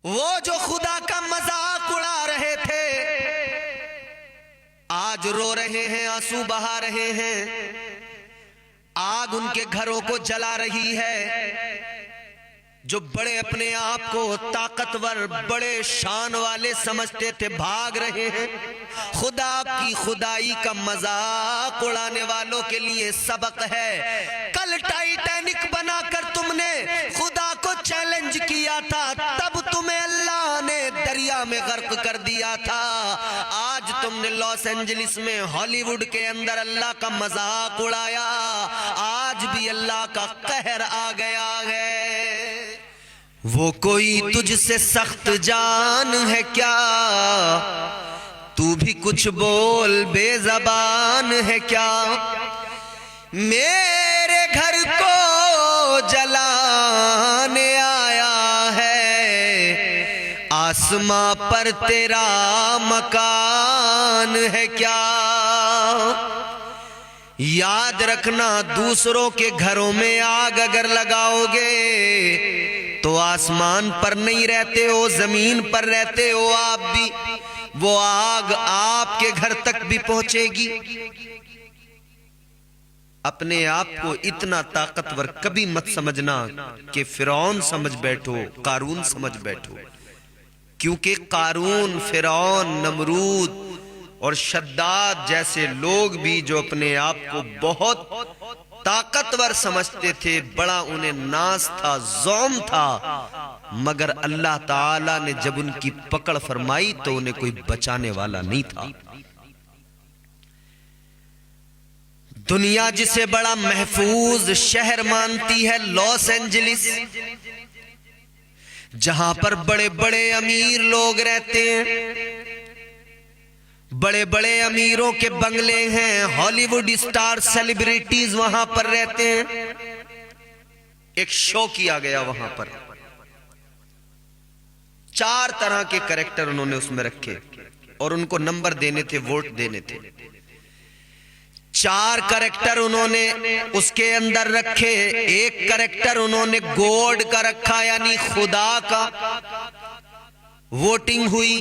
وہ جو خدا کا مذاق اڑا رہے تھے آج رو رہے ہیں، آنسو بہا رہے ہیں، آگ ان کے گھروں کو جلا رہی ہے۔ جو بڑے اپنے آپ کو طاقتور، بڑے شان والے سمجھتے تھے، بھاگ رہے ہیں۔ خدا کی خدائی کا مذاق اڑانے والوں کے لیے سبق ہے۔ کل ٹائٹینک بنا کر تم نے خدا کو چیلنج کیا تھا، تب تمہیں اللہ نے دریا میں غرق کر دیا تھا۔ آج تم نے لاس اینجلس میں، ہالی ووڈ کے اندر اللہ کا مذاق اڑایا، آج بھی اللہ کا قہر آ گیا ہے۔ وہ کوئی تجھ سے سخت جان ہے کیا، تو بھی کچھ بول بے زبان ہے کیا۔ میرے گھر کو جلانے آیا ہے، آسماں پر تیرا مکان ہے کیا۔ یاد رکھنا، دوسروں کے گھروں میں آگ اگر لگاؤ گے تو آسمان پر نہیں رہتے ہو، زمین پر رہتے ہو آپ بھی، وہ آگ آپ کے گھر تک بھی پہنچے گی۔ اپنے آپ کو اتنا طاقتور کبھی مت سمجھنا کہ فرعون سمجھ بیٹھو، قارون سمجھ بیٹھو، کیونکہ قارون، فرعون، نمرود اور شداد جیسے لوگ بھی جو اپنے آپ کو بہت طاقتور سمجھتے تھے، بڑا انہیں ناز تھا، زوم تھا، مگر اللہ تعالیٰ نے جب ان کی پکڑ فرمائی تو انہیں کوئی بچانے والا نہیں تھا۔ دنیا جسے بڑا محفوظ شہر مانتی ہے، لاس اینجلس، جہاں پر بڑے بڑے امیر لوگ رہتے ہیں، بڑے بڑے امیروں کے بنگلے ہیں، ہالی ووڈ اسٹار سیلیبریٹیز وہاں پر رہتے ہیں۔ ایک شو کیا گیا وہاں پر، 4 طرح کے کریکٹر انہوں نے اس میں رکھے اور ان کو نمبر دینے تھے، ووٹ دینے تھے۔ 4 کریکٹر انہوں نے اس کے اندر رکھے۔ ایک کریکٹر انہوں نے گوڈ کا رکھا، یعنی خدا کا۔ ووٹنگ ہوئی،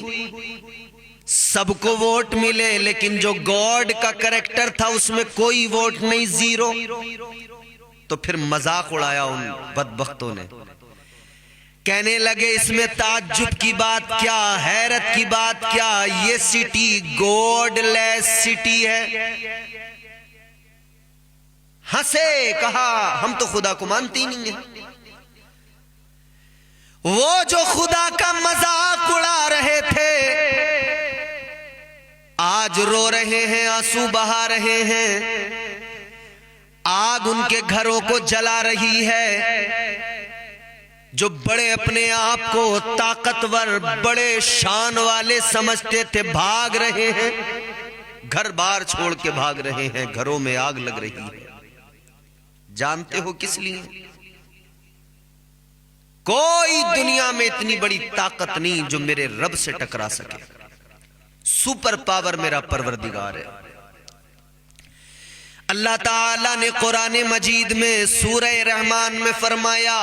سب کو ووٹ ملے، لیکن جو گاڈ کا کریکٹر تھا اس میں کوئی ووٹ نہیں، 0۔ تو پھر مذاق اڑایا ان بدبختوں نے، کہنے لگے اس میں تعجب کی بات کیا، حیرت کی بات کیا، یہ سٹی گاڈ لیس سٹی ہے۔ ہنسے، کہا ہم تو خدا کو مانتے نہیں ہیں۔ وہ جو خدا کا مذاق اڑا رہے تھے آج رو رہے ہیں، آنسو بہا رہے ہیں، آگ ان کے گھروں کو جلا رہی ہے۔ جو بڑے اپنے آپ کو طاقتور، بڑے شان والے سمجھتے تھے، بھاگ رہے ہیں، گھر بار چھوڑ کے بھاگ رہے ہیں، گھروں میں آگ لگ رہی ہے۔ جانتے ہو کس لیے؟ کوئی دنیا میں اتنی بڑی طاقت نہیں جو میرے رب سے ٹکرا سکے۔ سپر پاور میرا پروردگار ہے۔ اللہ تعالیٰ نے قرآن مجید میں سورہ رحمان میں فرمایا،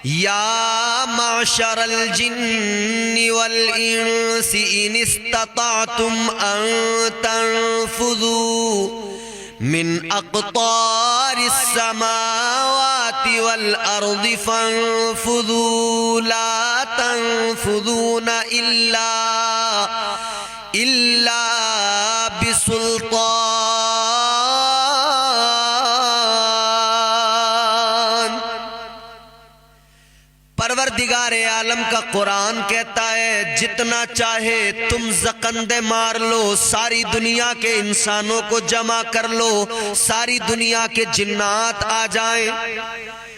یا معشر الجن والانس ان استطعتم ان تنفذوا من اقطار السماوات والارض فانفذوا لا تنفذون الا بسلطان۔ پروردگار عالم کا قرآن کہتا ہے جتنا چاہے تم زکندے مار لو، ساری دنیا کے انسانوں کو جمع کر لو، ساری دنیا کے جنات آ جائیں،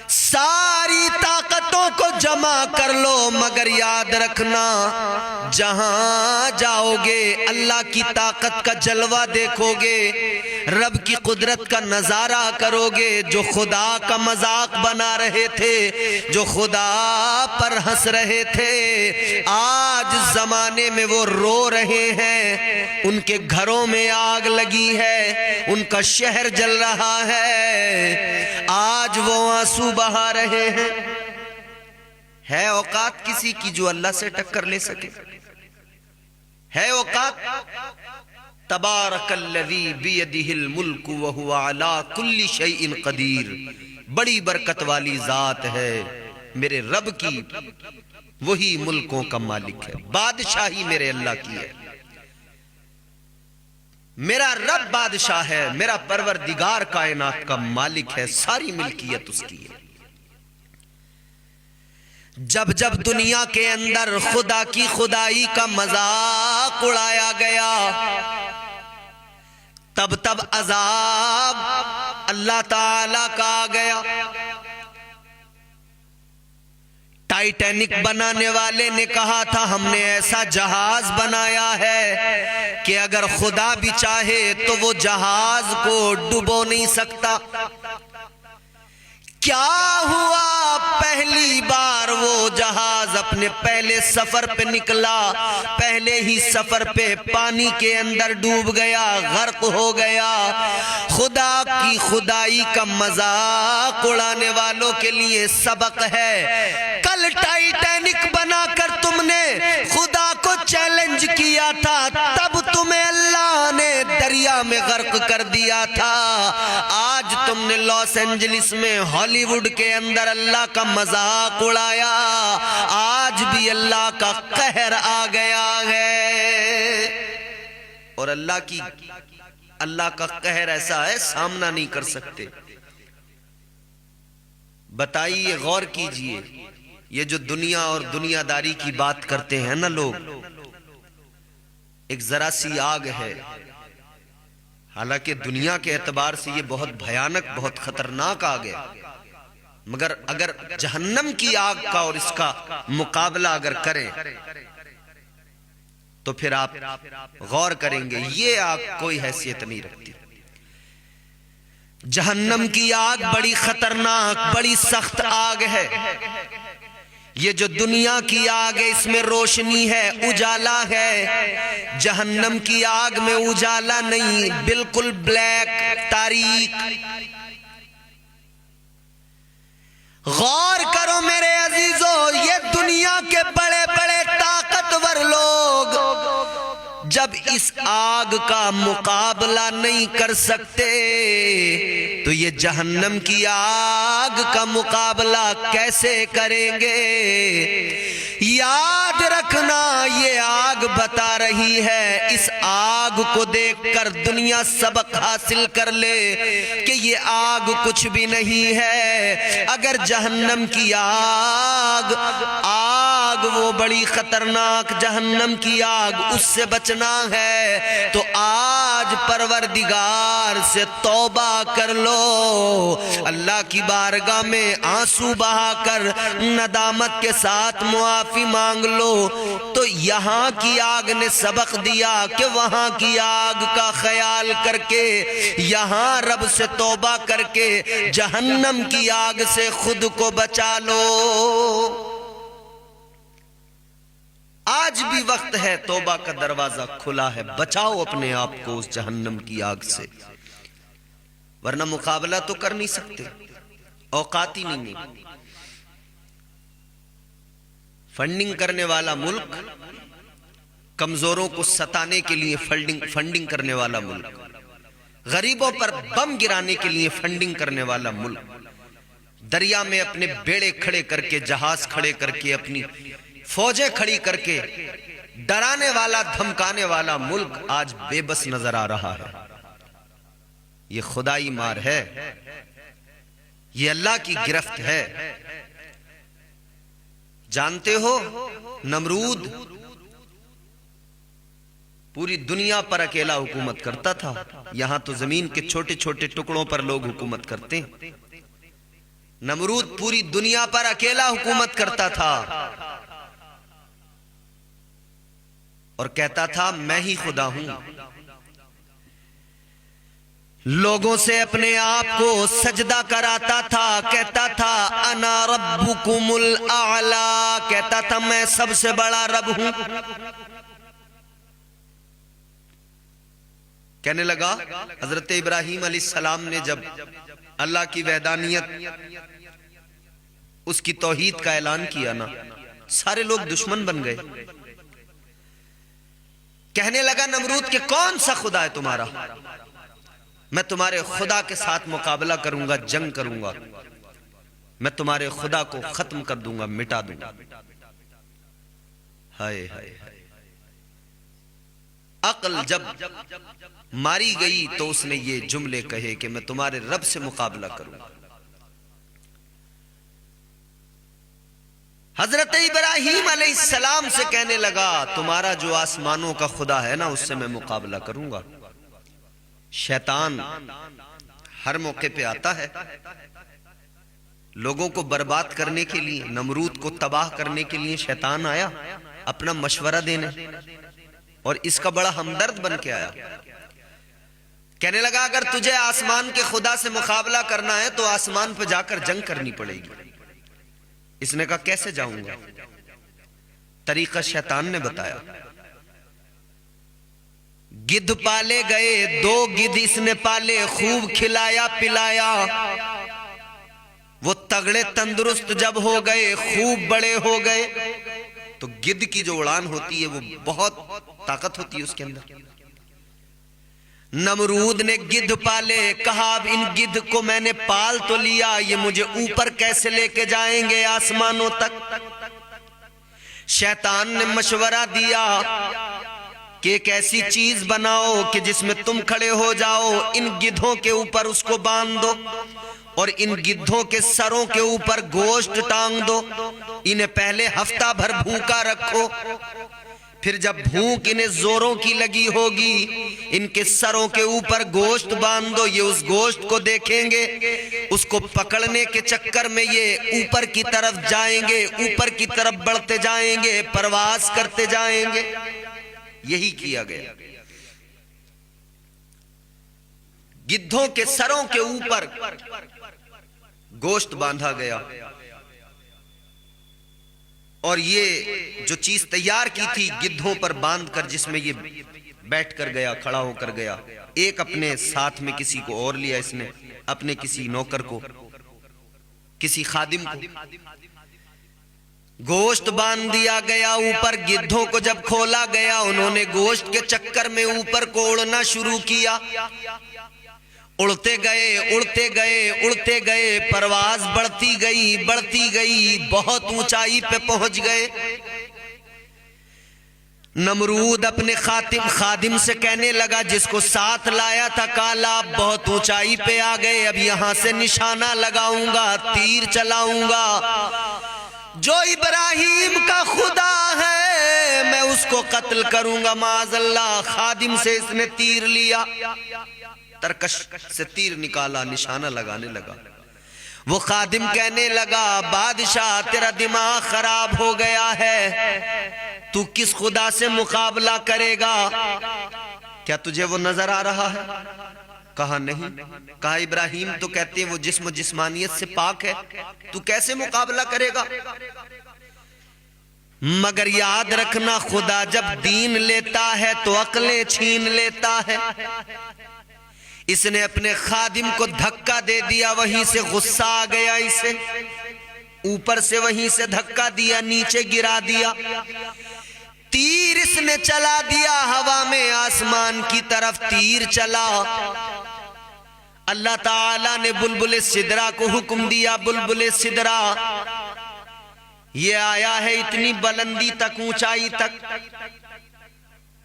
ساری طاقتوں کو جمع کر لو، مگر یاد رکھنا جہاں جاؤ گے اللہ کی طاقت کا جلوہ دیکھو گے، رب کی قدرت کا نظارہ کرو گے۔ جو خدا کا مذاق بنا رہے تھے، جو خدا پر ہنس رہے تھے، آج زمانے میں وہ رو رہے ہیں، ان کے گھروں میں آگ لگی ہے، ان کا شہر جل رہا ہے، آج وہ آنسو بہا رہے ہیں۔ ہے اوقات کسی کی جو اللہ سے ٹکر لے سکے؟ ہے اوقات؟ تبارک الذی بیدہ الملک وہو علی کل شیء قدیر، بڑی برکت والی ذات ہے میرے رب کی، وہی ملکوں کا مالک ہے، بادشاہی میرے اللہ کی ہے، میرا رب بادشاہ ہے، میرا پروردگار کائنات کا مالک ہے، ساری ملکیت اس کی ہے۔ جب جب دنیا کے اندر خدا کی خدائی کا مذاق اڑایا گیا، تب تب عذاب اللہ تعالی کا آ گیا۔ ٹائٹینک بنانے والے نے کہا تھا ہم نے ایسا جہاز بنایا ہے کہ اگر خدا بھی چاہے تو وہ جہاز کو ڈبو نہیں سکتا۔ کیا ہوا؟ پہلی بار وہ جہاز اپنے پہلے سفر پہ نکلا، پہلے ہی سفر پہ پانی کے اندر ڈوب گیا، غرق ہو گیا۔ خدا کی خدائی کا مذاق اڑانے والوں کے لیے سبق ہے۔ کل ٹائٹینک بنا کر تم نے خدا کو چیلنج کیا تھا، تب تمہیں اللہ نے دریا میں غرق کر دیا تھا۔ آج تم نے لاس اینجلس میں ہالی ووڈ کے اندر اللہ کا مذاق اڑایا، آج بھی اللہ کا قہر آ گیا ہے۔ اور اللہ کا قہر ایسا ہے سامنا نہیں کر سکتے۔ بتائیے، غور کیجئے، یہ جو دنیا اور دنیا داری کی بات کرتے ہیں نا لوگ، ایک ذرا سی آگ ہے، حالانکہ دنیا کے اعتبار سے یہ بہت بھیانک، بہت خطرناک آگ ہے، مگر اگر جہنم کی آگ کا اور اس کا مقابلہ اگر کریں تو پھر آپ غور کریں گے یہ آگ کوئی حیثیت نہیں رکھتی۔ جہنم کی آگ بڑی خطرناک، بڑی سخت آگ ہے۔ یہ جو دنیا کی آگ ہے اس میں روشنی ہے، اجالا ہے۔ جہنم کی آگ میں اجالا نہیں، بالکل بلیک، تاریک۔ غور کرو میرے عزیزو، یہ دنیا کے بڑے بڑے طاقتور لوگ جب اس آگ کا مقابلہ نہیں کر سکتے تو یہ جہنم کی آگ کا مقابلہ کیسے کریں گے؟ یاد رکھنا، یہ آگ بتا رہی ہے، اس آگ کو دیکھ کر دنیا سبق حاصل کر لے کہ یہ آگ کچھ بھی نہیں ہے۔ اگر جہنم کی آگ وہ بڑی خطرناک جہنم کی آگ، اس سے بچنا ہے تو آج پروردگار سے توبہ کر لو، اللہ کی بارگاہ میں آنسو بہا کر ندامت کے ساتھ معافی مانگ لو۔ تو یہاں کی آگ نے سبق دیا کہ وہاں کی آگ کا خیال کر کے، یہاں رب سے توبہ کر کے جہنم کی آگ سے خود کو بچا لو۔ آج بھی وقت ہے، توبہ کا دروازہ کھلا ہے، بچاؤ اپنے آپ کو اس جہنم کی آگ سے، ورنہ مقابلہ تو کر نہیں سکتے، اوقات ہی نہیں۔ فنڈنگ کرنے والا ملک، کمزوروں کو ستانے کے لیے فنڈنگ کرنے والا ملک، غریبوں پر بم گرانے کے لیے فنڈنگ کرنے والا ملک، دریا میں اپنے بیڑے کھڑے کر کے، جہاز کھڑے کر کے، اپنی فوجیں کھڑی کر کے ڈرانے والا، دھمکانے والا ملک آج بے بس نظر آ رہا ہے۔ یہ خدائی مار ہے، یہ اللہ کی گرفت ہے۔ جانتے ہو نمرود پوری دنیا پر اکیلا حکومت کرتا تھا، یہاں تو زمین کے چھوٹے چھوٹے ٹکڑوں پر لوگ حکومت کرتے ہیں۔ نمرود پوری دنیا پر اکیلا حکومت کرتا تھا اور کہتا تھا میں ہی خدا ہوں، لوگوں سے اپنے آپ کو سجدہ کراتا تھا، کہتا تھا انا ربکم الاعلی، کہتا تھا میں سب سے بڑا رب ہوں۔ کہنے لگا حضرت ابراہیم علیہ السلام نے جب اللہ کی وحدانیت اس کی توحید کا اعلان کیا نا، سارے لوگ دشمن بن گئے۔ کہنے لگا نمرود کہ کون سا خدا ہے تمہارا؟ میں تمہارے خدا کے ساتھ مقابلہ کروں گا، جنگ کروں گا، میں تمہارے خدا کو ختم کر دوں گا، مٹا دوں گا۔ ہائے ہائے ہائے، عقل جب ماری گئی تو اس نے یہ جملے کہے کہ میں تمہارے رب سے مقابلہ کروں گا۔ حضرت ابراہیم علیہ السلام سے کہنے لگا تمہارا جو آسمانوں کا خدا ہے نا، اس سے میں مقابلہ کروں گا۔ شیطان ہر موقع پہ آتا ہے لوگوں کو برباد کرنے کے لیے، نمرود کو تباہ کرنے کے لیے شیطان آیا اپنا مشورہ دینے، اور اس کا بڑا ہمدرد بن کے آیا۔ کہنے لگا اگر تجھے آسمان کے خدا سے مقابلہ کرنا ہے تو آسمان پہ جا کر جنگ کرنی پڑے گی۔ اس نے کہا کیسے جاؤں گا؟ طریقہ شیطان نے بتایا۔ گدھ پالے گئے، 2 گدھ اس نے پالے، خوب کھلایا پلایا، وہ تگڑے تندرست جب ہو گئے، خوب بڑے ہو گئے، تو گدھ کی جو اڑان ہوتی ہے وہ بہت طاقت ہوتی ہے اس کے اندر۔ نمرود نے گدھ پالے، کہا اب ان گدھ کو میں نے پال تو لیا، یہ مجھے اوپر کیسے لے کے جائیں گے آسمانوں تک؟ شیطان نے مشورہ دیا کہ ایک ایسی چیز بناؤ کہ جس میں تم کھڑے ہو جاؤ، ان گدھوں کے اوپر اس کو باندھ دو، اور ان گدھوں کے سروں کے اوپر گوشت ٹانگ دو، انہیں پہلے ہفتہ بھر بھوکا رکھو، پھر جب بھوک انہیں زوروں کی لگی ہوگی ان کے سروں کے اوپر گوشت باندھ دو، یہ اس گوشت کو دیکھیں گے، اس کو پکڑنے کے چکر میں یہ اوپر کی طرف جائیں گے، اوپر کی طرف بڑھتے جائیں گے، پرواز کرتے جائیں گے۔ یہی کیا گیا، گدھوں کے سروں کے اوپر گوشت باندھا گیا، اور یہ جو چیز تیار کی تھی گدھوں پر باندھ کر، جس میں یہ بیٹھ کر گیا، کھڑا ہو کر گیا، ایک اپنے ساتھ میں کسی کو اور لیا اس نے، اپنے کسی نوکر کو، کسی خادم کو، گوشت باندھ دیا گیا اوپر۔ گدھوں کو جب کھولا گیا انہوں نے گوشت کے چکر میں اوپر کو اڑنا شروع کیا، اڑتے گئے اڑتے گئے اڑتے گئے، پرواز بڑھتی گئی، بہت اونچائی پہ پہنچ گئے۔ نمرود اپنے خادم سے کہنے لگا جس کو ساتھ لایا تھا، کالا آپ بہت اونچائی پہ آ گئے، اب یہاں سے نشانہ لگاؤں گا، تیر چلاؤں گا، جو ابراہیم کا خدا ہے میں اس کو قتل کروں گا معاذ اللہ۔ خادم سے اس نے تیر لیا، ترکش سے تیر نکالا، نشانہ لگانے لگا۔ وہ خادم کہنے لگا بادشاہ تیرا دماغ خراب ہو گیا ہے، تو کس خدا سے مقابلہ کرے گا؟ کیا تجھے وہ نظر آ رہا ہے؟ کہا نہیں۔ کہا ابراہیم تو کہتے ہیں وہ جسم و جسمانیت سے پاک ہے، تو کیسے مقابلہ کرے گا؟ مگر یاد رکھنا خدا جب دین لیتا ہے تو عقلیں چھین لیتا ہے۔ اس نے اپنے خادم کو دھکا دے دیا، وہیں سے غصہ آ گیا اسے، اوپر سے وہیں سے دھکا دیا، نیچے گرا دیا، تیر اس نے چلا دیا ہوا میں، آسمان کی طرف تیر چلا۔ اللہ تعالیٰ نے بلبل سدرہ کو حکم دیا، بلبل سدرہ یہ آیا ہے اتنی بلندی تک، اونچائی تک،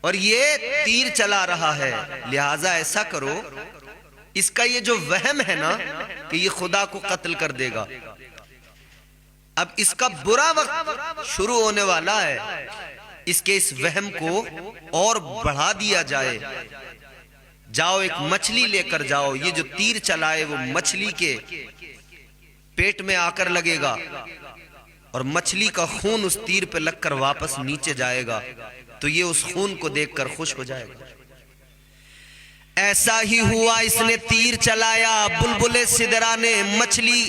اور یہ تیر چلا رہا ہے، لہٰذا ایسا کرو اس کا یہ جو وہم ہے نا کہ یہ خدا کو قتل کر دے گا، اب اس کا برا وقت شروع ہونے والا ہے، اس کے اس وہم کو اور بڑھا دیا جائے۔ جاؤ ایک مچھلی لے کر جاؤ، یہ جو تیر چلائے وہ مچھلی کے پیٹ میں آ کر لگے گا، اور مچھلی کا خون اس تیر پہ لگ کر واپس نیچے جائے گا، تو یہ اس خون کو دیکھ کر خوش ہو جائے گا۔ ایسا ہی ہوا، اس نے تیر چلایا، بلبل سدرہ نے مچھلی،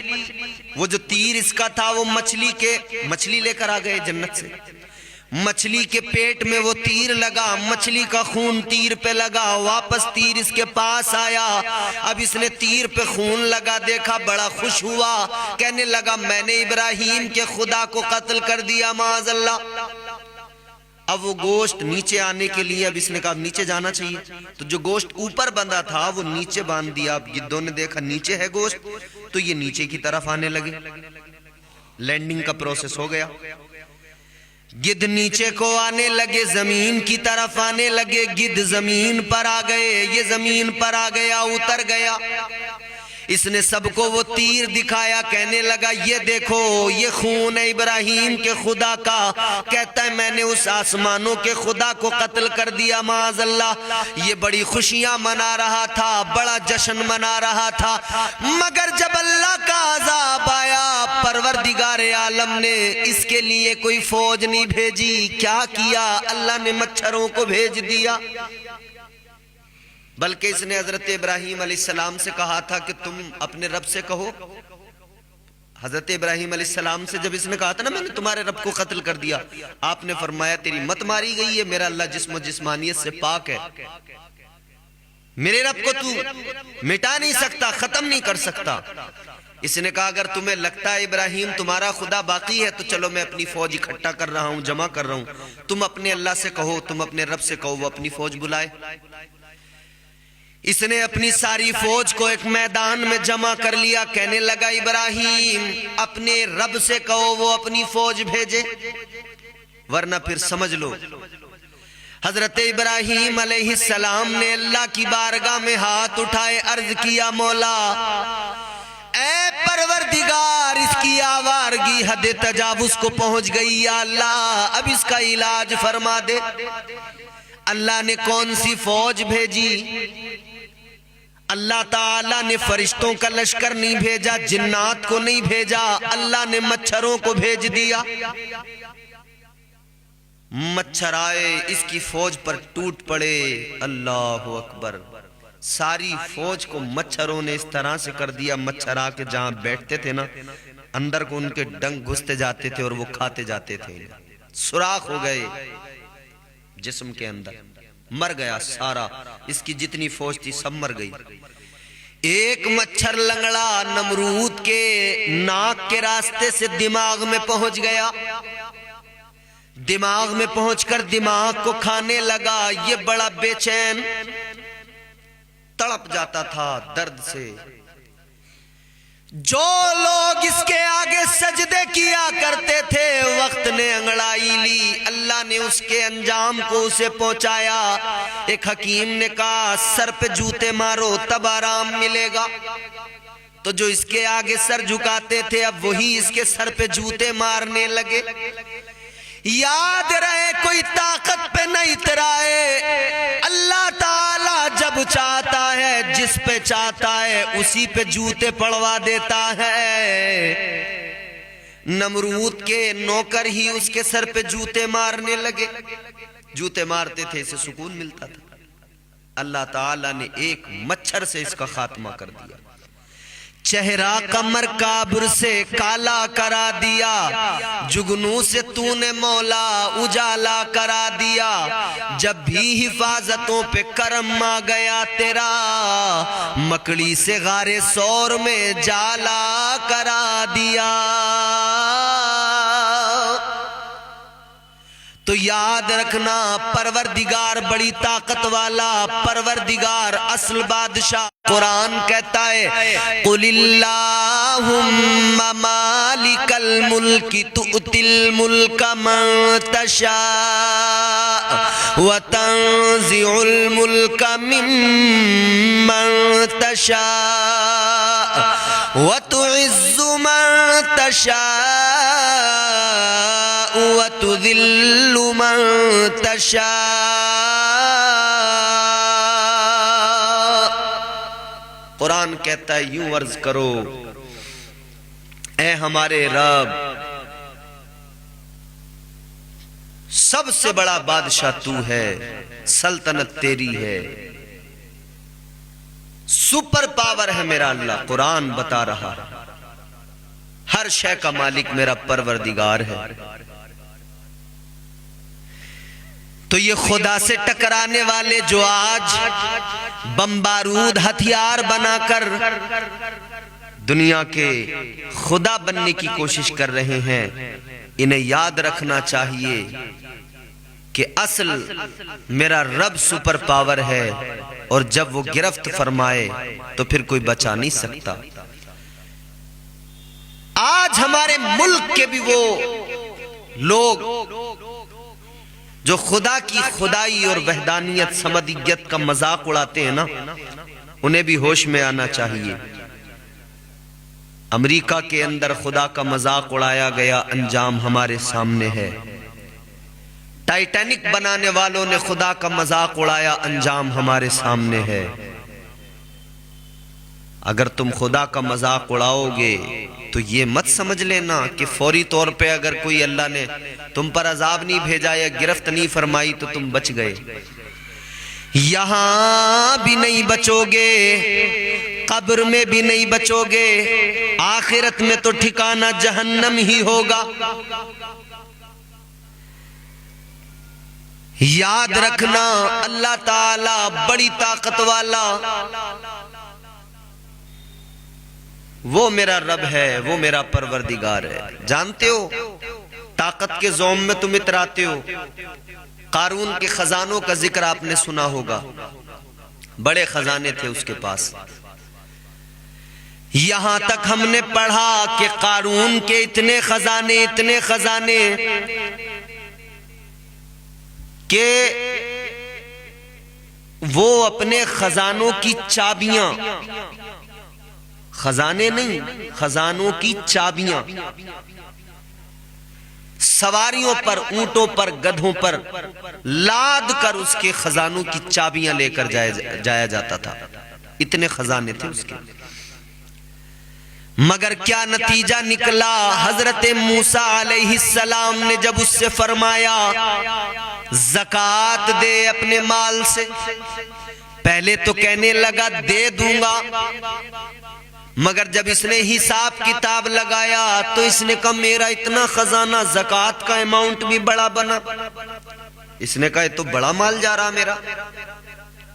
وہ جو تیر اس کا تھا وہ مچھلی لے کر آ گئے جنت سے، مچھلی کے پیٹ میں وہ تیر لگا، مچھلی کا خون تیر پہ لگا، واپس تیر اس کے پاس آیا، اب اس نے تیر پہ خون لگا دیکھا، بڑا خوش ہوا، کہنے لگا میں نے ابراہیم کے خدا کو قتل کر دیا معاذ اللہ۔ اب وہ گوشت نیچے آنے کے لیے، اب اس نے کہا نیچے جانا چاہیے، تو جو گوشت اوپر بندھا تھا وہ نیچے باندھ دیا۔ اب گدوں نے دیکھا نیچے ہے گوشت، تو یہ نیچے کی طرف آنے لگے، لینڈنگ کا پروسیس ہو گیا۔ گدھ نیچے کو آنے لگے، زمین کی طرف آنے لگے، گدھ زمین پر آ گئے، یہ زمین پر آ گیا، اتر گیا۔ اس نے سب کو وہ تیر دکھایا، کہنے لگا یہ دیکھو یہ خون ہے ابراہیم کے خدا کا، کہتا ہے میں نے اس آسمانوں کے خدا کو قتل کر دیا معاذ اللہ۔ یہ بڑی خوشیاں منا رہا تھا، بڑا جشن منا رہا تھا، مگر جب اللہ کا عذاب آیا پروردگار عالم نے اس کے لیے کوئی فوج نہیں بھیجی، کیا کیا؟ اللہ نے مچھروں کو بھیج دیا۔ بلکہ اس نے حضرت ابراہیم علیہ السلام سے کہا تھا کہ تم اپنے رب سے کہو۔ حضرت ابراہیم علیہ السلام سے جب اس نے کہا تھا نا میں نے تمہارے رب کو قتل کر دیا، آپ نے فرمایا تیری مت ماری گئی ہے، میرا اللہ جسم و جسمانیت سے پاک ہے، میرے رب کو تو مٹا نہیں سکتا، ختم نہیں کر سکتا۔ اس نے کہا اگر تمہیں لگتا ہے ابراہیم تمہارا خدا باقی ہے تو چلو میں اپنی فوج اکٹھا کر رہا ہوں، جمع کر رہا ہوں، تم اپنے اللہ سے کہو، تم اپنے رب سے کہو وہ اپنی فوج بلائے۔ اس نے اپنی ساری فوج کو ایک میدان میں جمع کر لیا، کہنے لگا ابراہیم اپنے رب سے کہو وہ اپنی فوج بھیجے، ورنہ پھر سمجھ لو۔ حضرت ابراہیم علیہ السلام نے اللہ کی بارگاہ میں ہاتھ اٹھائے، عرض کیا مولا اے پروردگار اس کی آوارگی حد تجاوز کو پہنچ گئی، یا اللہ اب اس کا علاج فرما دے۔ اللہ نے کون سی فوج بھیجی؟ اللہ تعالیٰ نے فرشتوں کا لشکر نہیں بھیجا، جنات کو نہیں بھیجا، اللہ نے مچھروں کو بھیج دیا۔ مچھر آئے اس کی فوج پر ٹوٹ پڑے، اللہ اکبر، ساری فوج کو مچھروں نے اس طرح سے کر دیا، مچھر آ کے جہاں بیٹھتے تھے نا اندر کو ان کے ڈنگ گھستے جاتے تھے اور وہ کھاتے جاتے تھے، سوراخ ہو گئے جسم کے اندر، مر گیا سارا، اس کی جتنی فوج تھی سب مر گئی۔ ایک مچھر لنگڑا نمرود کے ناک کے راستے سے دماغ میں پہنچ گیا، دماغ میں پہنچ کر دماغ کو کھانے لگا، یہ بڑا بے چین تڑپ جاتا تھا درد سے۔ جو لوگ اس کے آگے سجدے کیا کرتے تھے وقت نے انگڑائی لی، اللہ نے اس کے انجام کو اسے پہنچایا۔ ایک حکیم نے کہا سر پہ جوتے مارو تب آرام ملے گا، تو جو اس کے آگے سر جھکاتے تھے اب وہی اس کے سر پہ جوتے مارنے لگے۔ یاد رہے کوئی طاقت پہ نہ اترائے، اللہ تعالیٰ جب چاہتا ہے جس پہ چاہتا ہے اسی پہ جوتے پڑوا دیتا ہے۔ نمرود کے نوکر ہی اس کے سر پہ جوتے مارنے لگے، جوتے مارتے تھے اسے سکون ملتا تھا۔ اللہ تعالیٰ نے ایک مچھر سے اس کا خاتمہ کر دیا، چہرہ کمر کابر سے کالا کرا دیا، جگنوں سے تو نے مولا اجالا کرا دیا۔ جب بھی حفاظتوں پہ کرم آ گیا تیرا، مکڑی سے غار سور میں جالا کرا دیا۔ تو یاد رکھنا پروردگار بڑی طاقت والا، پروردگار اصل بادشاہ۔ قرآن کہتا ہے قُلِ اللَّهُمَّ مَالِكَ الْمُلْكِ تُؤْتِي الْمُلْكَ مَن تَشَاءُ وَتَنزِعُ الْمُلْكَ مِمَّن تَشَاءُ وَتُعِزُّ مَن تَشَاءُ وَتُذِلُّ مَن تَشَاءُ۔ قرآن کہتا ہے یوں عرض کرو اے ہمارے رب سب سے بڑا بادشاہ تو ہے، سلطنت تیری ہے، سپر پاور ہے میرا اللہ۔ قرآن بتا رہا ہر شے کا مالک میرا پروردگار ہے۔ تو یہ خدا سے ٹکرانے والے جو آج بم بارود ہتھیار بنا کر دنیا کے خدا بننے کی کوشش کر رہے ہیں، انہیں یاد رکھنا چاہیے کہ اصل میرا رب سپر پاور ہے، اور جب وہ گرفت فرمائے تو پھر کوئی بچا نہیں سکتا۔ آج ہمارے ملک کے بھی وہ لوگ جو خدا کی خدائی اور وحدانیت سمدیت کا مذاق اڑاتے ہیں نا، انہیں بھی ہوش میں آنا چاہیے۔ امریکہ کے اندر خدا کا مذاق اڑایا گیا، انجام ہمارے سامنے ہے۔ ٹائٹینک بنانے والوں نے خدا کا مذاق اڑایا، انجام ہمارے سامنے ہے۔ اگر تم خدا کا مذاق اڑاؤ گے تو یہ مت سمجھ لینا کہ فوری طور پہ اگر کوئی اللہ نے تم پر عذاب نہیں بھیجا یا گرفت نہیں فرمائی تو تم بچ گئے۔ یہاں بھی نہیں بچو گے، قبر میں بھی نہیں بچو گے، آخرت میں تو ٹھکانہ جہنم ہی ہوگا۔ یاد رکھنا اللہ تعالی بڑی طاقت والا وہ میرا رب ہے، وہ میرا پروردگار ہے۔ جانتے ہو طاقت کے زوم میں تم اتراتے ہو۔ قارون کے خزانوں کا ذکر آپ نے سنا ہوگا، بڑے خزانے تھے اس کے پاس۔ یہاں تک ہم نے پڑھا کہ قارون کے اتنے خزانے کہ وہ اپنے خزانوں کی چابیاں، خزانے نہیں، خزانوں کی چابیاں سواریوں پر، اونٹوں پر، گدھوں پر لاد کر اس کے خزانوں کی چابیاں لے کر جایا جاتا تھا۔ اتنے خزانے تھے اس کے۔ مگر کیا نتیجہ نکلا؟ حضرت موسیٰ علیہ السلام نے جب اس سے فرمایا زکوٰۃ دے اپنے مال سے، پہلے تو کہنے لگا دے دوں گا، مگر جب اس نے حساب کتاب لگایا تو اس نے کہا میرا اتنا خزانہ، زکوٰۃ کا اماؤنٹ بھی بڑا بنا۔ اس نے کہا یہ تو بڑا مال جا رہا میرا۔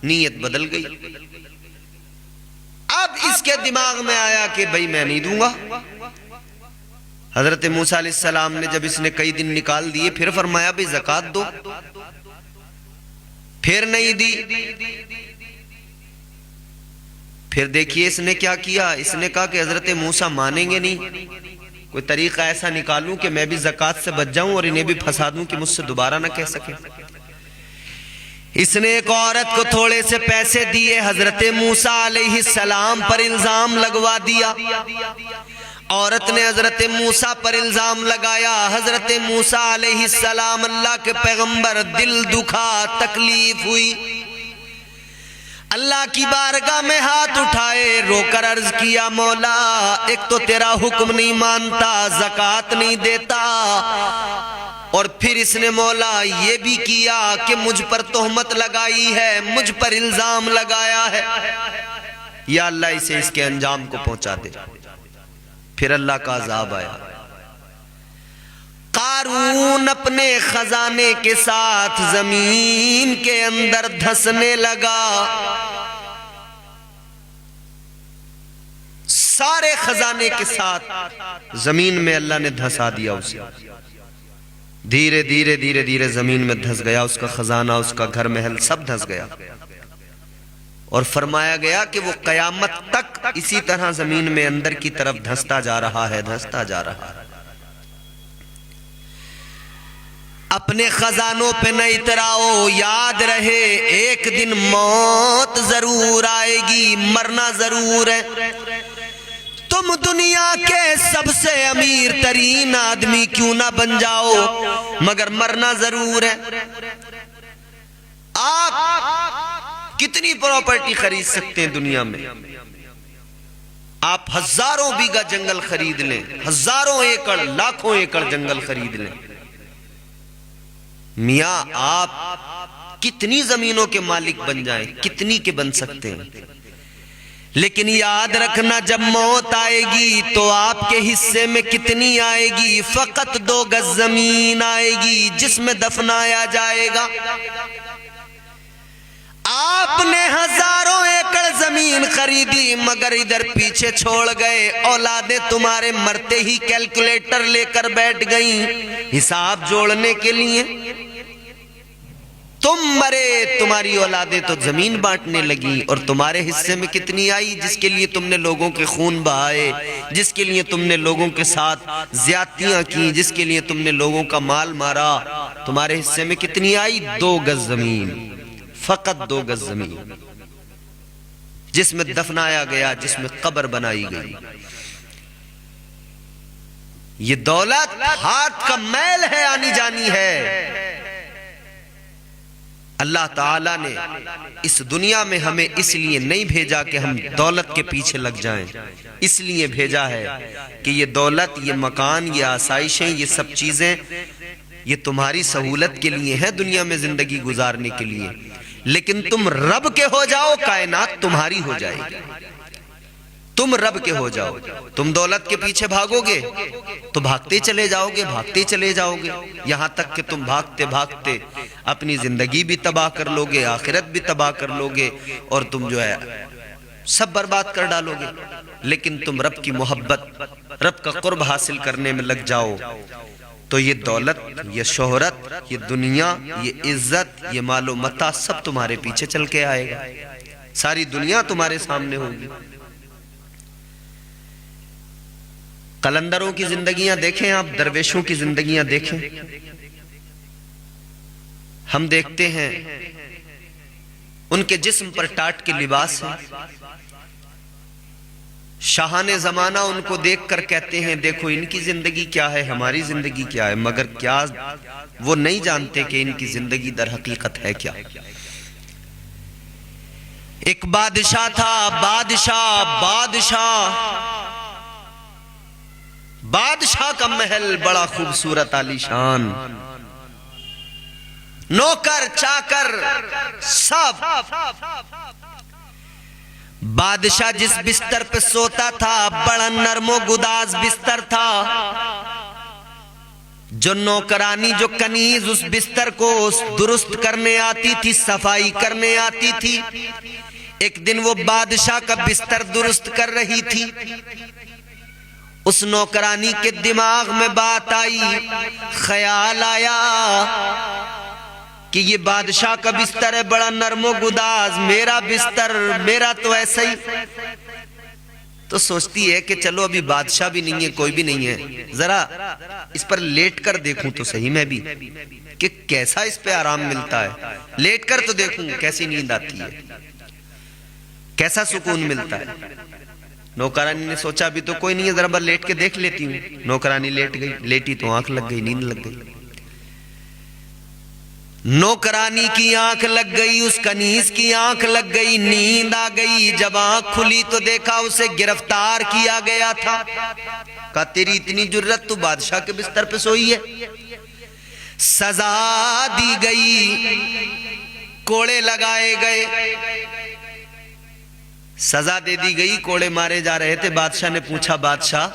نیت بدل گئی۔ اب اس کے دماغ میں آیا کہ بھئی میں نہیں دوں گا۔ حضرت موسیٰ علیہ السلام نے جب اس نے کئی دن نکال دیے پھر فرمایا بھئی زکوٰۃ دو، پھر نہیں دی۔ پھر دیکھیے اس نے کیا کیا، اس نے کہا کہ حضرت موسیٰ مانیں گے نہیں، کوئی طریقہ ایسا نکالوں کہ میں بھی زکوٰۃ سے بچ جاؤں اور انہیں بھی پھنسا دوں کہ مجھ سے دوبارہ نہ کہہ سکیں۔ اس نے ایک عورت کو تھوڑے سے پیسے دیے، حضرت موسیٰ علیہ السلام پر الزام لگوا دیا۔ عورت نے حضرت موسیٰ پر الزام لگایا، حضرت موسیٰ علیہ السلام اللہ کے پیغمبر، دل دکھا، تکلیف ہوئی، اللہ کی بارگاہ میں ہاتھ اٹھائے، رو کر عرض کیا مولا ایک تو تیرا حکم نہیں مانتا، زکوٰۃ نہیں دیتا، اور پھر اس نے مولا یہ بھی کیا کہ مجھ پر تہمت لگائی ہے، مجھ پر الزام لگایا ہے، یا اللہ اسے اس کے انجام کو پہنچا دے۔ پھر اللہ کا عذاب آیا۔ قارون اپنے خزانے کے ساتھ زمین کے اندر دھسنے لگا، سارے خزانے کے ساتھ زمین میں اللہ نے دھسا دیا اسے۔ دھیرے دھیرے دھیرے دھیرے زمین میں دھس گیا، اس کا خزانہ، اس کا گھر محل سب دھس گیا، اور فرمایا گیا کہ وہ قیامت تک اسی طرح زمین میں اندر کی طرف دھستا جا رہا ہے، دھستا جا رہا ہے۔ اپنے خزانوں پہ نہ اتراؤ، یاد رہے ایک دن موت ضرور آئے گی، مرنا ضرور ہے۔ تم دنیا کے سب سے امیر ترین آدمی کیوں نہ بن جاؤ، مگر مرنا ضرور ہے۔ آپ کتنی پراپرٹی خرید سکتے ہیں دنیا میں؟ آپ ہزاروں بیگھہ جنگل خرید لیں، ہزاروں ایکڑ، لاکھوں ایکڑ جنگل خرید لیں، میاں آپ کتنی زمینوں کے مالک بن جائیں، کتنی کے بن سکتے ہیں، لیکن یاد رکھنا جب موت آئے گی تو آپ کے حصے میں کتنی آئے گی؟ فقط 2 گز زمین آئے گی جس میں دفنایا جائے گا۔ آپ نے ہزاروں ایکڑ زمین خریدی مگر ادھر پیچھے چھوڑ گئے، اولادیں تمہارے مرتے ہی کیلکولیٹر لے کر بیٹھ گئیں حساب جوڑنے کے لیے۔ تم مرے، تمہاری اولادیں تو زمین بانٹنے لگی، اور تمہارے حصے میں کتنی آئی؟ جس کے لیے تم نے لوگوں کے خون بہائے، جس کے لیے تم نے لوگوں کے ساتھ زیادتیاں کی، جس کے لیے تم نے لوگوں کا مال مارا، تمہارے حصے میں کتنی آئی؟ 2 گز زمین، فقط 2 گز زمین، جس میں دفنایا گیا، جس میں قبر بنائی گئی۔ یہ دولت ہاتھ کا میل ہے، آنی جانی ہے۔ اللہ تعالیٰ نے اس دنیا میں ہمیں اس لیے نہیں بھیجا کہ ہم دولت کے پیچھے لگ جائیں، اس لیے بھیجا ہے کہ یہ دولت، یہ مکان، یہ آسائشیں، یہ سب چیزیں یہ تمہاری سہولت کے لیے ہے، دنیا میں زندگی گزارنے کے لیے، لیکن تم رب کے ہو جاؤ، کائنات تمہاری ہو جائے گی۔ تم رب کے ہو جاؤ، تم دولت کے پیچھے بھاگو گے تو بھاگتے چلے جاؤ گے، بھاگتے چلے جاؤ گے، یہاں تک کہ تم بھاگتے بھاگتے اپنی زندگی بھی تباہ کر لو گے، آخرت بھی تباہ کر لو گے، اور تم جو ہے سب برباد کر ڈالو گے۔ لیکن تم رب کی محبت، رب کا قرب حاصل کرنے میں لگ جاؤ تو یہ دولت، یہ شہرت، یہ دنیا، یہ عزت، یہ مال و متاع سب تمہارے پیچھے چل کے آئے گا، ساری دنیا تمہارے سامنے ہوگی۔ قلندروں کی زندگیاں دیکھیں آپ، درویشوں کی زندگیاں دیکھیں، ہم دیکھتے ہیں ان کے جسم پر ٹاٹ کے لباس ہیں، شاہان زمانہ ان کو دیکھ کر کہتے ہیں دیکھو ان کی زندگی کیا ہے، ہماری زندگی کیا ہے، مگر کیا وہ نہیں جانتے کہ ان کی زندگی در حقیقت ہے کیا۔ ایک بادشاہ تھا، بادشاہ کا محل بڑا خوبصورت عالی شان، نوکر چاکر سب۔ بادشاہ جس بستر پہ سوتا تھا بڑا نرم و گداز بستر تھا، جو نوکرانی، جو کنیز اس بستر کو درست کرنے آتی تھی، صفائی کرنے آتی تھی، ایک دن وہ بادشاہ کا بستر درست کر رہی تھی، اس نوکرانی کے دماغ میں بات آئی، خیال آیا کہ یہ بادشاہ کا بستر ہے بڑا نرم و گداز، میرا بستر، میرا تو ایسا ہی۔ تو سوچتی ہے کہ چلو ابھی بادشاہ بھی نہیں ہے، کوئی بھی نہیں ہے، ذرا اس پر لیٹ کر دیکھوں تو صحیح میں بھی کہ کیسا اس پہ آرام ملتا ہے، لیٹ کر تو دیکھوں کیسی نیند آتی ہے، کیسا سکون ملتا ہے۔ نوکرانی نے سوچا ابھی تو کوئی نہیں ہے، ذرا بار لیٹ کے دیکھ لیتی ہوں۔ نوکرانی لیٹ گئی، لیٹی تو آنکھ لگ گئی، نیند لگ گئی۔ نوکرانی کی آنکھ لگ گئی، اس کنیز کی آنکھ لگ گئی، نیند آ گئی۔ جب آنکھ کھلی تو دیکھا اسے گرفتار کیا گیا تھا۔ کہا تیری اتنی جرت، تو بادشاہ کے بستر پہ سوئی ہے؟ سزا دی گئی، کوڑے لگائے گئے، سزا دے دی گئی، کوڑے مارے جا رہے تھے۔ بادشاہ نے پوچھا، بادشاہ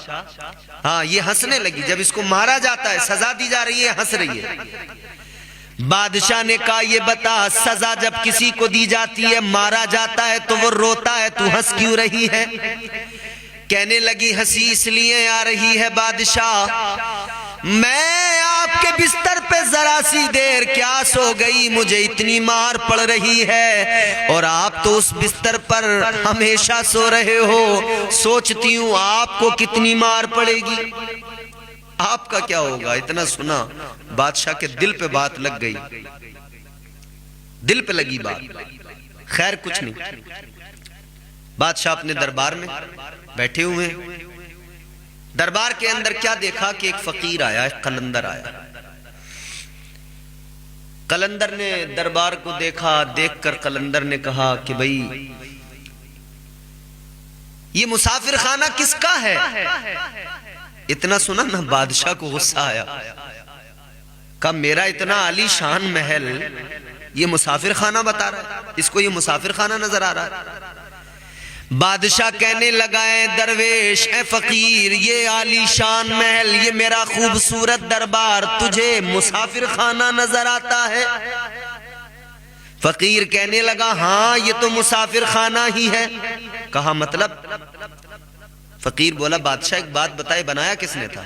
ہاں یہ ہنسنے لگی، جب اس کو مارا جاتا ہے، سزا دی جا رہی ہے، ہنس رہی ہے۔ بادشاہ نے کہا یہ بتا، سزا جب کسی کو دی جاتی ہے، مارا جاتا ہے تو وہ روتا ہے، تو ہنس کیوں رہی ہے؟ کہنے لگی ہنسی اس لیے آ رہی ہے بادشاہ، میں آپ کے بستر پہ ذرا سی دیر کیا سو گئی، مجھے اتنی مار پڑ رہی ہے، اور آپ تو اس بستر پر ہمیشہ سو رہے ہو، سوچتی ہوں آپ کو کتنی مار پڑے گی، آپ کا کیا ہوگا۔ اتنا سنا بادشاہ کے دل پہ بات لگ گئی، دل پہ لگی بات، خیر کچھ نہیں۔ بادشاہ اپنے دربار میں بیٹھے ہوئے، دربار کے اندر کیا دیکھا کہ ایک فقیر آیا، ایک قلندر آیا۔ قلندر نے دربار کو دیکھا، دیکھ کر قلندر نے کہا کہ بھئی یہ مسافر خانہ کس کا ہے؟ اتنا سنا نا بادشاہ کو غصہ آیا، کہا میرا اتنا عالی شان محل یہ مسافر خانہ بتا رہا ہے، اس کو یہ مسافر خانہ نظر آ رہا ہے۔ بادشاہ کہنے لگا اے درویش، اے فقیر، یہ عالی شان محل، یہ میرا خوبصورت دربار تجھے مسافر خانہ نظر آتا ہے؟ فقیر کہنے لگا ہاں یہ تو مسافر خانہ ہی ہے۔ کہا مطلب؟ فقیر بولا بادشاہ ایک بات بتائے، بنایا کس نے تھا؟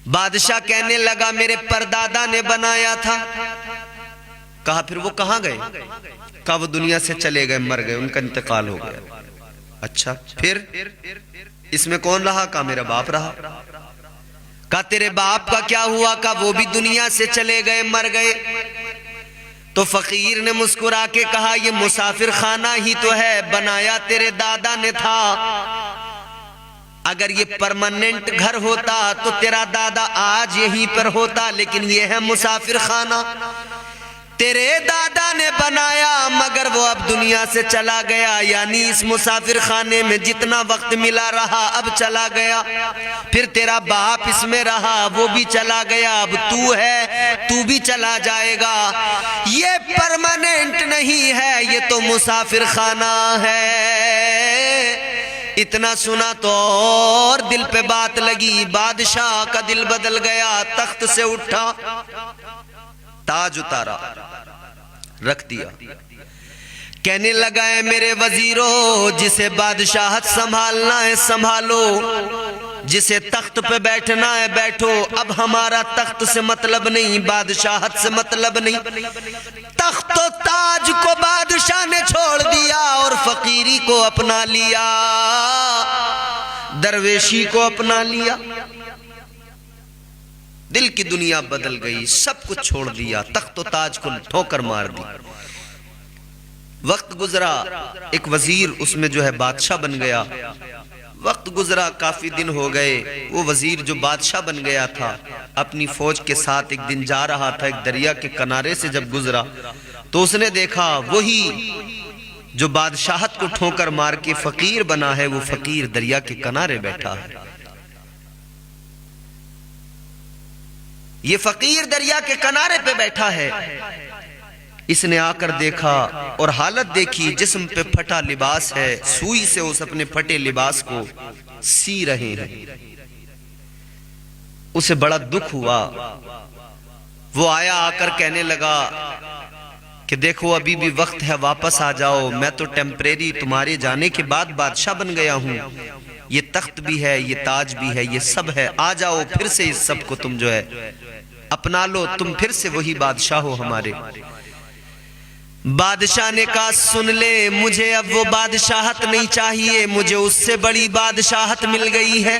بادشاہ کہنے لگا میرے پردادا نے بنایا تھا۔ کہا پھر وہ کہاں گئے؟ کہا وہ دنیا سے چلے گئے، مر گئے، ان کا انتقال ہو گیا۔ اچھا پھر اس میں کون رہا؟ کہا میرا باپ رہا۔ کہا تیرے باپ کا کیا ہوا؟ کہا وہ بھی دنیا سے چلے گئے، مر گئے۔ تو فقیر نے مسکرا کے کہا یہ مسافر خانہ ہی تو ہے، بنایا تیرے دادا نے تھا۔ اگر یہ پرماننٹ گھر ہوتا تو تیرا دادا آج یہیں پر ہوتا، لیکن یہ ہے مسافر خانہ، تیرے دادا نے بنایا مگر وہ اب دنیا سے چلا گیا، یعنی اس مسافر خانے میں جتنا وقت ملا رہا اب چلا گیا۔ پھر تیرا باپ اس میں رہا، وہ بھی چلا گیا، اب تو ہے، تو بھی چلا جائے گا۔ یہ پرماننٹ نہیں ہے، یہ تو مسافر خانہ ہے۔ اتنا سنا تو اور دل پہ بات لگی، بادشاہ کا دل بدل گیا، تخت سے اٹھا، تاج اتارا، رکھ دیا، کہنے لگا ہے میرے وزیروں، جسے بادشاہت سنبھالنا ہے سنبھالو، جسے تخت پہ بیٹھنا ہے بیٹھو۔ اب ہمارا تخت سے مطلب نہیں، بادشاہت سے مطلب نہیں، تخت و تاج کو بادشاہ نے چھوڑ دیا اور فقیری کو اپنا لیا، درویشی کو اپنا لیا۔ دل کی دنیا بدل گئی، سب کچھ چھوڑ دیا، تخت و تاج کو ٹھوکر مار دی۔ وقت گزرا، ایک وزیر اس میں جو ہے بادشاہ بن گیا۔ وقت گزرا، کافی دن ہو گئے، وہ وزیر جو بادشاہ بن گیا تھا اپنی فوج کے ساتھ ایک دن جا رہا تھا، ایک دریا کے کنارے سے جب گزرا تو اس نے دیکھا وہی جو بادشاہت کو ٹھوکر مار کے فقیر بنا ہے، وہ فقیر دریا کے کنارے بیٹھا ہے۔ یہ فقیر دریا کے کنارے پہ بیٹھا ہے۔ اس نے آ کر دیکھا اور حالت دیکھی، جسم پہ پھٹا لباس ہے، سوئی سے اس اپنے پھٹے لباس کو سی رہے ہیں۔ اسے بڑا دکھ ہوا، وہ آیا، آ کر کہنے لگا کہ دیکھو ابھی بھی وقت ہے، واپس آ جاؤ، میں تو ٹیمپریری تمہارے جانے کے بعد بادشاہ بن گیا ہوں، یہ تخت بھی ہے، یہ تاج بھی ہے، یہ سب ہے، آ جاؤ پھر سے اس سب کو تم جو ہے اپنا لو، تم پھر سے وہی بادشاہ ہو ہمارے۔ بادشاہ نے کہا سن لے، مجھے اب وہ بادشاہت نہیں چاہیے، مجھے اس سے بڑی بادشاہت مل گئی ہے۔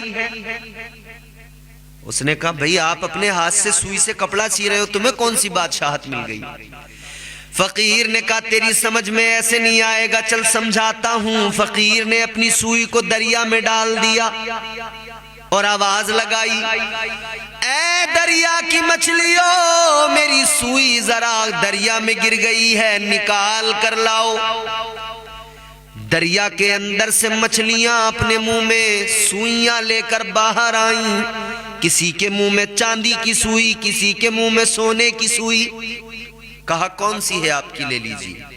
اس نے کہا بھئی آپ اپنے ہاتھ سے سوئی سے کپڑا سی رہے ہو، تمہیں کون سی بادشاہت مل گئی؟ فقیر نے کہا تیری سمجھ میں ایسے نہیں آئے گا، چل سمجھاتا ہوں۔ فقیر نے اپنی سوئی کو دریا میں ڈال دیا اور آواز لگائی، اے دریا کی مچھلیوں، میری سوئی ذرا دریا میں گر گئی ہے، نکال کر لاؤ۔ دریا کے اندر سے مچھلیاں اپنے منہ میں سوئیاں لے کر باہر آئیں، کسی کے منہ میں چاندی کی سوئی، کسی کے منہ میں سونے کی سوئی۔ کہا کون سی ہے آپ کی، لے لیجیے۔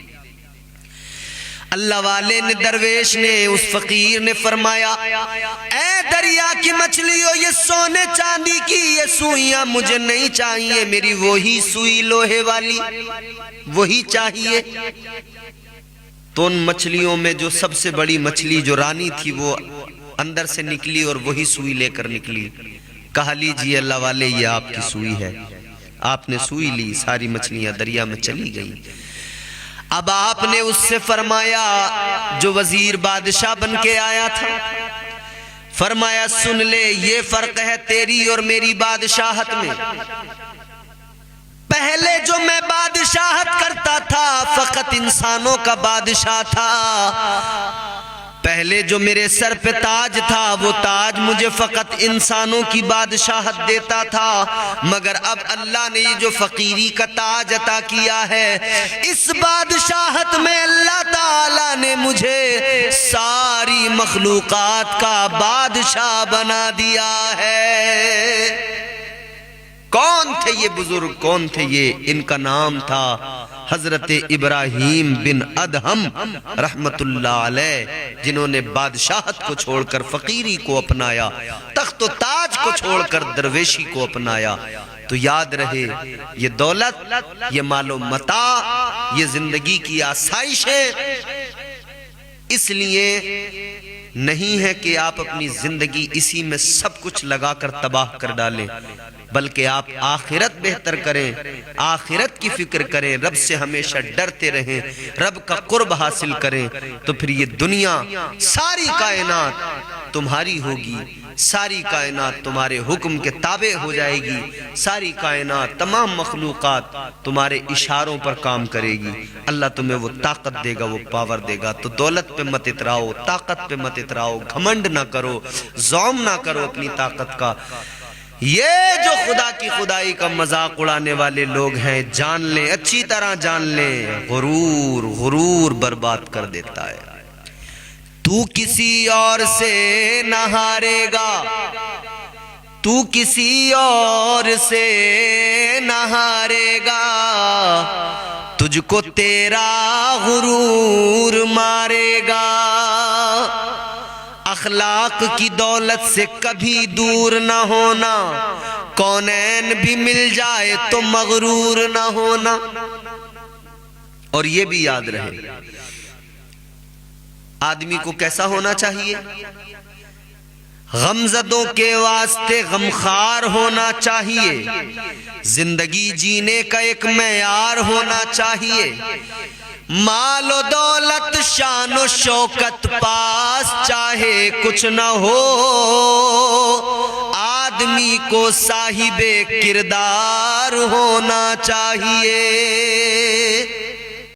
اللہ والے نے، درویش نے، اس فقیر نے فرمایا اے دریا کی مچھلیوں، یہ سونے چاندی کی یہ سوئیاں مجھے نہیں چاہیے، میری وہی سوئی لوہے والی وہی چاہیے۔ تو ان مچھلیوں میں جو سب سے بڑی مچھلی جو رانی تھی وہ اندر سے نکلی اور وہی سوئی لے کر نکلی۔ کہا لیجیے اللہ والے، یہ آپ کی سوئی ہے۔ آپ نے سوئی لی، ساری مچھلیاں دریا میں چلی گئی۔ اب آپ نے اس سے فرمایا، جو وزیر بادشاہ بن کے آیا تھا، فرمایا سن لے، یہ فرق ہے تیری اور میری بادشاہت میں۔ پہلے جو میں بادشاہت کرتا تھا فقط انسانوں کا بادشاہ تھا، پہلے جو میرے سر پہ تاج تھا وہ تاج مجھے فقط انسانوں کی بادشاہت دیتا تھا، مگر اب اللہ نے یہ جو فقیری کا تاج عطا کیا ہے، اس بادشاہت میں اللہ تعالیٰ نے مجھے ساری مخلوقات کا بادشاہ بنا دیا ہے۔ کون تھے یہ بزرگ، کون تھے یہ؟ ان کا نام تھا حضرت ابراہیم بن ادہم رحمت اللہ علیہ، جنہوں نے بادشاہت کو چھوڑ کر فقیری کو اپنایا، تخت و تاج کو چھوڑ کر درویشی کو اپنایا. تو یاد رہے یہ دولت، یہ مال و متاع، یہ زندگی کی آسائش ہے. اس لیے نہیں ہے کہ آپ اپنی زندگی اسی میں سب کچھ لگا کر تباہ کر ڈالیں، بلکہ آپ آخرت بہتر کریں، آخرت کی فکر کریں، رب سے ہمیشہ ڈرتے رہیں، رب کا قرب حاصل کریں. تو پھر یہ دنیا، ساری کائنات تمہاری ہوگی، ساری کائنات تمہارے حکم کے تابع ہو جائے گی، ساری کائنات، تمام مخلوقات تمہارے اشاروں پر کام کرے گی. اللہ تمہیں وہ طاقت دے گا، وہ پاور دے گا. تو دولت پہ مت اتراؤ، طاقت پہ مت اتراؤ، گھمنڈ نہ کرو، زوم نہ کرو اپنی طاقت کا. یہ جو خدا کی خدائی کا مذاق اڑانے والے لوگ ہیں، جان لیں، اچھی طرح جان لیں، غرور برباد کر دیتا ہے. تو کسی اور سے نہ ہارے گا، تو کسی اور سے نہ ہارے گا، تجھ کو تیرا غرور مارے گا. اخلاق کی دولت سے کبھی دور نہ ہونا، کونین بھی مل جائے تو مغرور نہ ہونا. اور یہ بھی یاد رہے، آدمی کو کیسا ہونا چاہیے؟ غمزدوں کے واسطے غمخوار ہونا چاہیے، زندگی جینے کا ایک معیار ہونا چاہیے. مال و دولت، شان و شوکت پاس چاہے کچھ نہ ہو، آدمی کو صاحب کردار ہونا چاہیے.